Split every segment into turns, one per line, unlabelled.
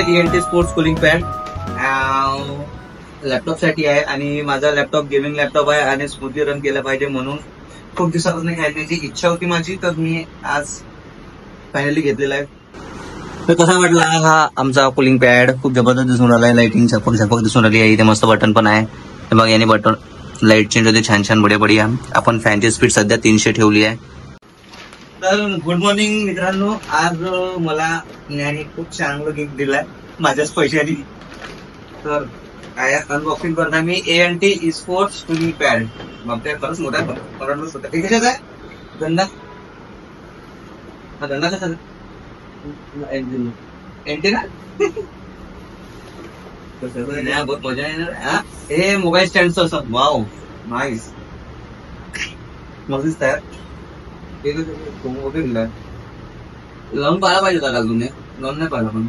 ENT sports cooling pad laptop साठी आहे आणि माझा लॅपटॉप गेमिंग लॅपटॉप आहे आणि स्मूथली रन केला पाहिजे म्हणून खूप दिवसापासून घ्यायची इच्छा होती माझी, तर मी आज फायनली घेतलेला आहे. तर कसा वाटला हा आमचा कूलिंग पॅड? खूप जबरदस्त दिसून राहिला आहे, लाइटिंग झपक झपक दिसून राहिली आहे. इथे मस्त बटन पण आहे. मग याने बटन लाईट चेंज होते छान छान बढिया बढिया. आपण फॅनची स्पीड सध्या 300 ठेवली आहे. तर गुड मॉर्निंग मित्रांनो, आज मला ज्ञानी खूप चांगलं गिफ्ट दिलाय माझ्याच पैशाने. तर काय अनबॉक्सिंग करता मी ENT स्पोर्ट्स कूलिंग पॅड. मग ते खरंच मोठा परवडलंच होतं. ते कशाचा आहे? धंदा हा धंदा कसा एंटी ना बहुत मजा येणार. हे मोबाईल स्टँडचं असं. Wow nice. मग दिसत लावून पाहायला पाहिजे होता का तुम्ही? लावून नाही पाहिला पण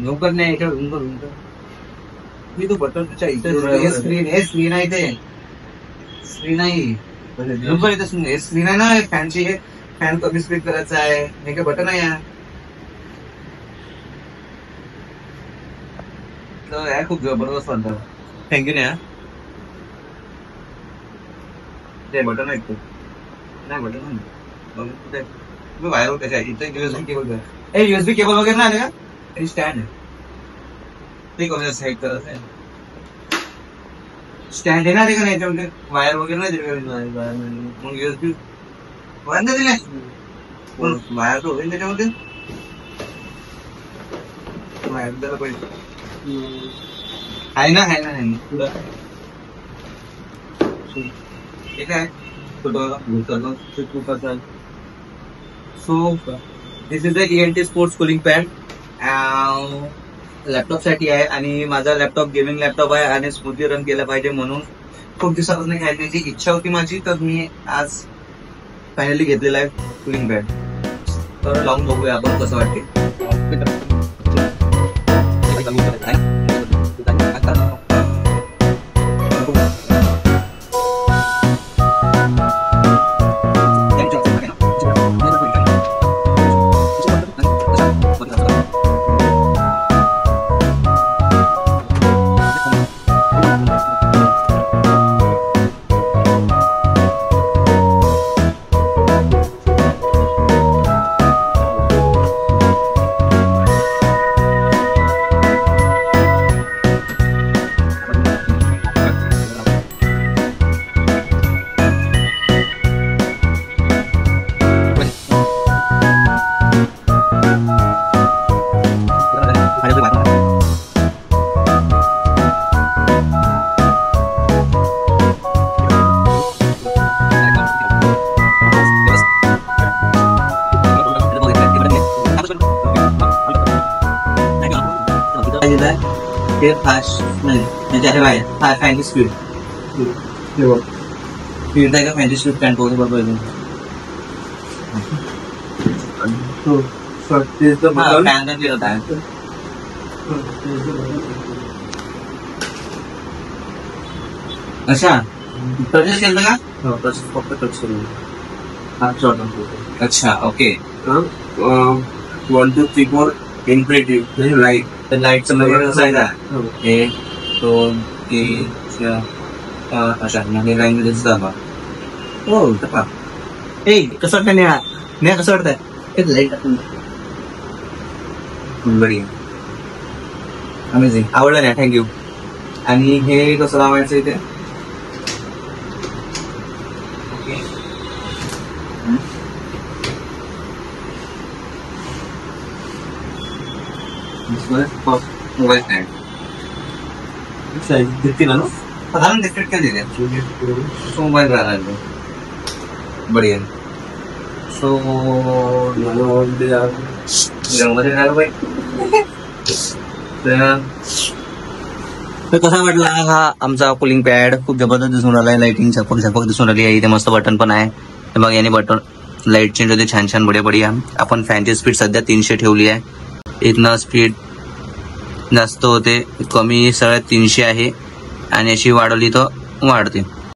नोकर नाही याच्यावर मी तो बटन इथे स्क्रीन आहे. ते स्क्रीन आहे हे स्क्रीन आहे ना फॅनची. हे फॅन कमी स्पीड करायचा आहे. हे काय बटन आहे यार. तर यार खूप जबरदस्त वाटतं. थँक्यू ना. ते बटन आहे नाही बटन कुठे वायर होते काय इथे USB केबल. USB केबल वगैरे नाही आले का? आणि स्टँड आहे ते कोणाला साईड करत आहे. स्टँड येणार आहे का नाही याच्यामध्ये? वायर वगैरे नाही दिले. मग USB वायर नाही दिले. वायर तर होईल त्याच्यामध्ये. वायर द्यायला पाहिजे. आहे ना पुढं ठीक आहे. So this is the ENT sports cooling pad. Laptop साठी आहे आणि माझा लॅपटॉप गेमिंग लॅपटॉप आहे आणि स्मूथली रन केला पाहिजे म्हणून खूप दिवसापासून घ्यायची इच्छा होती माझी, तर मी आज फायनली घेतलेला आहे कूलिंग पॅड. तर लावून बघूया आपण कसं वाटते. हे फास्ट नाही त्याच्या आहे फॅनची स्पीड स्पीड आहे का फॅनची स्पीड फॅन पोहोच बरोबर. अच्छा टच केलं का? फक्त टच करून. अच्छा ओके. 1 2 3 4 infinitive light. तर लाईटचं वगैरे असायचा 1 2 3 4 अशा म्हणजे लाईन मध्ये जावा. हो पहा हे कसं वाटतं नाही कसं वाटतंय लाईट बढिया अमेझिंग. आवडलं नाही. थँक्यू. आणि हे कसं लावायचं इथे? मोबाईल स्टँड दिसते ना साधारण डिस्ट्रिक्ट क्या दिले मोबाईल राहिला बढिया. सो मध्ये राहिलं पाहिजे. तर कसा वाटला हा आमचा कूलिंग पॅड? खूप जबरदस्त दिसून राहिला आहे. लाइटिंग झपक झपक दिसून राहिली आहे. इथे मस्त बटन पण आहे. मग याने बटन लाईट चेंज होते छान छान बढिया बढिया. आपण फॅनची स्पीड सध्या 300 ठेवली आहे. इथनं स्पीड जास्त होते, कमी 350 आहे आणि अशी वाढवली तर वाढते.